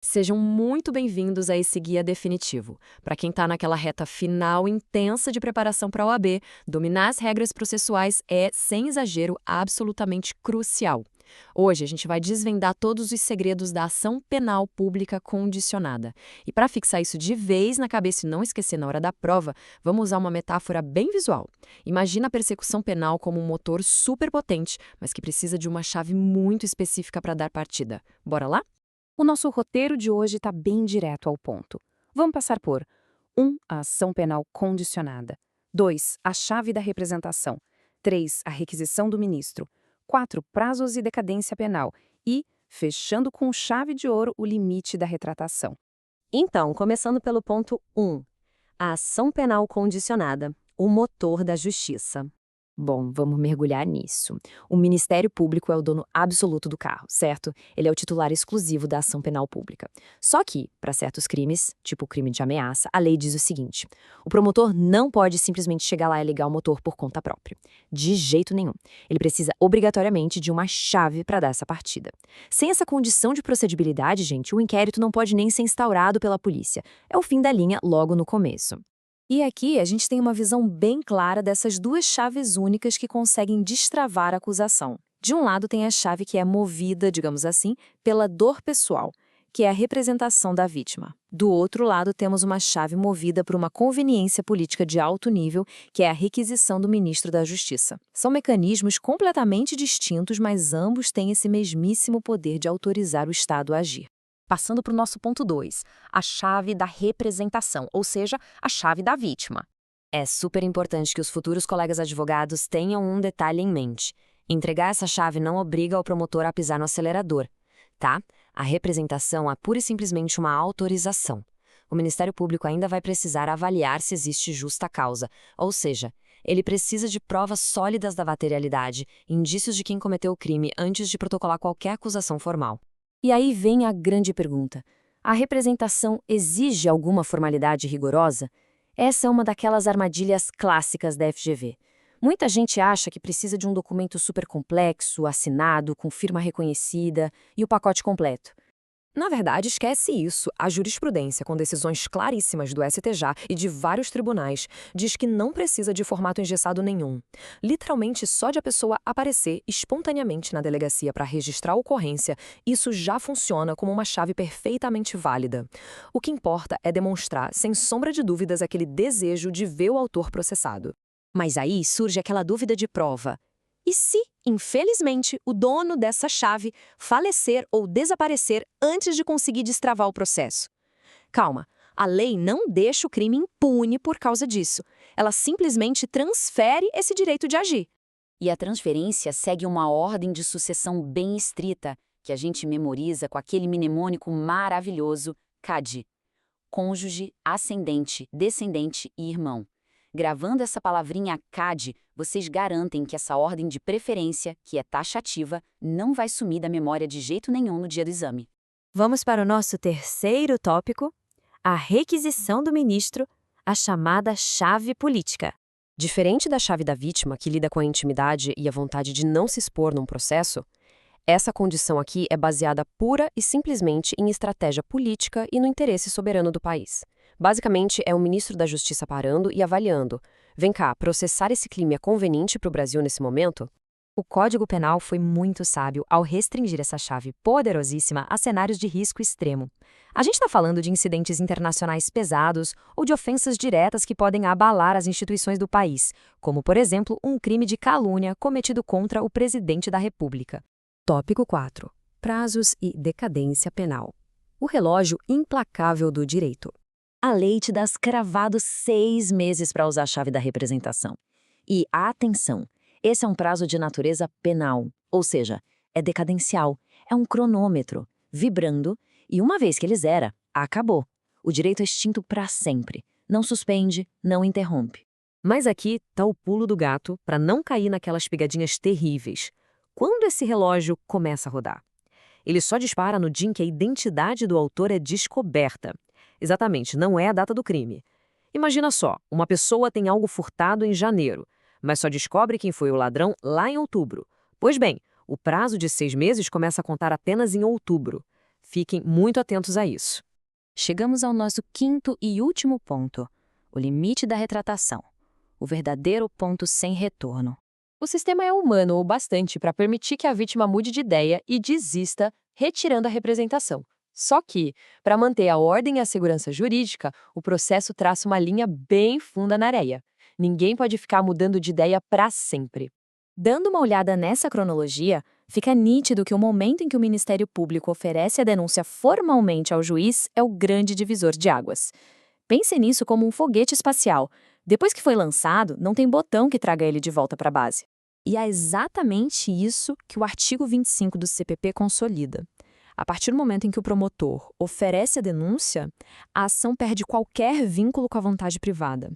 Sejam muito bem-vindos a esse guia definitivo. Para quem está naquela reta final intensa de preparação para a OAB, dominar as regras processuais é, sem exagero, absolutamente crucial. Hoje a gente vai desvendar todos os segredos da ação penal pública condicionada. E para fixar isso de vez na cabeça e não esquecer na hora da prova, vamos usar uma metáfora bem visual. Imagina a persecução penal como um motor superpotente, mas que precisa de uma chave muito específica para dar partida. Bora lá? O nosso roteiro de hoje está bem direto ao ponto. Vamos passar por 1. A ação penal condicionada. 2. A chave da representação. 3. A requisição do ministro. 4. Prazos e decadência penal. E, fechando com chave de ouro, o limite da retratação. Então, começando pelo ponto 1, a ação penal condicionada, o motor da justiça. Bom, vamos mergulhar nisso. O Ministério Público é o dono absoluto do carro, certo? Ele é o titular exclusivo da ação penal pública. Só que, para certos crimes, tipo o crime de ameaça, a lei diz o seguinte: o promotor não pode simplesmente chegar lá e ligar o motor por conta própria. De jeito nenhum. Ele precisa obrigatoriamente de uma chave para dar essa partida. Sem essa condição de procedibilidade, gente, o inquérito não pode nem ser instaurado pela polícia. É o fim da linha logo no começo. E aqui a gente tem uma visão bem clara dessas duas chaves únicas que conseguem destravar a acusação. De um lado tem a chave que é movida, digamos assim, pela dor pessoal, que é a representação da vítima. Do outro lado temos uma chave movida por uma conveniência política de alto nível, que é a requisição do ministro da Justiça. São mecanismos completamente distintos, mas ambos têm esse mesmíssimo poder de autorizar o Estado a agir. Passando para o nosso ponto 2, a chave da representação, ou seja, a chave da vítima. É super importante que os futuros colegas advogados tenham um detalhe em mente. Entregar essa chave não obriga o promotor a pisar no acelerador, tá? A representação é pura e simplesmente uma autorização. O Ministério Público ainda vai precisar avaliar se existe justa causa, ou seja, ele precisa de provas sólidas da materialidade, indícios de quem cometeu o crime antes de protocolar qualquer acusação formal. E aí vem a grande pergunta: a representação exige alguma formalidade rigorosa? Essa é uma daquelas armadilhas clássicas da FGV. Muita gente acha que precisa de um documento super complexo, assinado, com firma reconhecida e o pacote completo. Na verdade, esquece isso. A jurisprudência, com decisões claríssimas do STJ e de vários tribunais, diz que não precisa de formato engessado nenhum. Literalmente, só de a pessoa aparecer espontaneamente na delegacia para registrar a ocorrência, isso já funciona como uma chave perfeitamente válida. O que importa é demonstrar, sem sombra de dúvidas, aquele desejo de ver o autor processado. Mas aí surge aquela dúvida de prova. E se, infelizmente, o dono dessa chave falecer ou desaparecer antes de conseguir destravar o processo? Calma, a lei não deixa o crime impune por causa disso. Ela simplesmente transfere esse direito de agir. E a transferência segue uma ordem de sucessão bem estrita, que a gente memoriza com aquele mnemônico maravilhoso, CAD. Cônjuge, ascendente, descendente e irmão. Gravando essa palavrinha CAD, vocês garantem que essa ordem de preferência, que é taxativa, não vai sumir da memória de jeito nenhum no dia do exame. Vamos para o nosso terceiro tópico, a requisição do ministro, a chamada chave política. Diferente da chave da vítima, que lida com a intimidade e a vontade de não se expor num processo, essa condição aqui é baseada pura e simplesmente em estratégia política e no interesse soberano do país. Basicamente, é o ministro da Justiça parando e avaliando. Vem cá, processar esse crime é conveniente para o Brasil nesse momento? O Código Penal foi muito sábio ao restringir essa chave poderosíssima a cenários de risco extremo. A gente está falando de incidentes internacionais pesados ou de ofensas diretas que podem abalar as instituições do país, como, por exemplo, um crime de calúnia cometido contra o presidente da República. Tópico 4. Prazos e decadência penal. O relógio implacável do direito. A lei te dá cravados 6 meses para usar a chave da representação. E, atenção, esse é um prazo de natureza penal, ou seja, é decadencial, é um cronômetro, vibrando, e uma vez que ele zera, acabou. O direito é extinto para sempre. Não suspende, não interrompe. Mas aqui está o pulo do gato para não cair naquelas pegadinhas terríveis. Quando esse relógio começa a rodar? Ele só dispara no dia em que a identidade do autor é descoberta. Exatamente, não é a data do crime. Imagina só, uma pessoa tem algo furtado em janeiro, mas só descobre quem foi o ladrão lá em outubro. Pois bem, o prazo de 6 meses começa a contar apenas em outubro. Fiquem muito atentos a isso. Chegamos ao nosso quinto e último ponto: o limite da retratação. O verdadeiro ponto sem retorno. O sistema é humano o bastante para permitir que a vítima mude de ideia e desista, retirando a representação. Só que, para manter a ordem e a segurança jurídica, o processo traça uma linha bem funda na areia. Ninguém pode ficar mudando de ideia para sempre. Dando uma olhada nessa cronologia, fica nítido que o momento em que o Ministério Público oferece a denúncia formalmente ao juiz é o grande divisor de águas. Pense nisso como um foguete espacial. Depois que foi lançado, não tem botão que traga ele de volta para a base. E é exatamente isso que o artigo 25 do CPP consolida. A partir do momento em que o promotor oferece a denúncia, a ação perde qualquer vínculo com a vontade privada.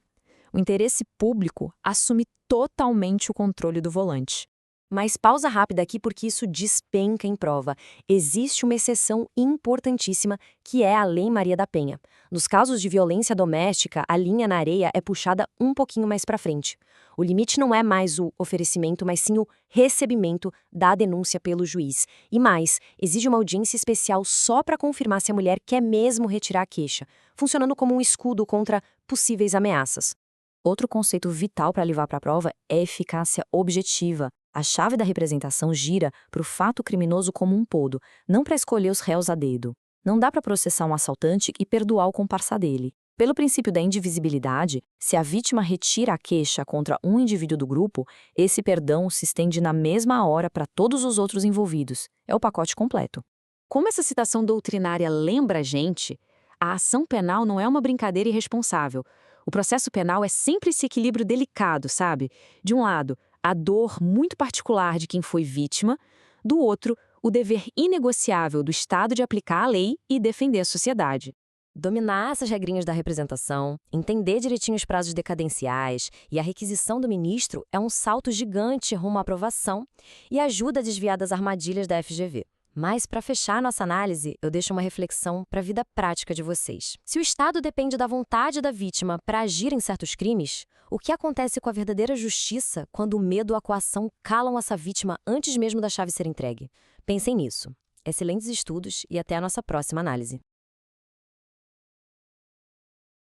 O interesse público assume totalmente o controle do volante. Mas pausa rápida aqui porque isso despenca em prova. Existe uma exceção importantíssima, que é a Lei Maria da Penha. Nos casos de violência doméstica, a linha na areia é puxada um pouquinho mais para frente. O limite não é mais o oferecimento, mas sim o recebimento da denúncia pelo juiz. E mais, exige uma audiência especial só para confirmar se a mulher quer mesmo retirar a queixa, funcionando como um escudo contra possíveis ameaças. Outro conceito vital para levar para a prova é a eficácia objetiva. A chave da representação gira para o fato criminoso como um todo, não para escolher os réus a dedo. Não dá para processar um assaltante e perdoar o comparsa dele. Pelo princípio da indivisibilidade, se a vítima retira a queixa contra um indivíduo do grupo, esse perdão se estende na mesma hora para todos os outros envolvidos. É o pacote completo. Como essa citação doutrinária lembra a gente, a ação penal não é uma brincadeira irresponsável. O processo penal é sempre esse equilíbrio delicado, sabe? De um lado, a dor muito particular de quem foi vítima, do outro, o dever inegociável do Estado de aplicar a lei e defender a sociedade. Dominar essas regrinhas da representação, entender direitinho os prazos decadenciais e a requisição do ministro é um salto gigante rumo à aprovação e ajuda a desviar das armadilhas da FGV. Mas, para fechar nossa análise, eu deixo uma reflexão para a vida prática de vocês. Se o Estado depende da vontade da vítima para agir em certos crimes, o que acontece com a verdadeira justiça quando o medo ou a coação calam essa vítima antes mesmo da chave ser entregue? Pensem nisso. Excelentes estudos e até a nossa próxima análise.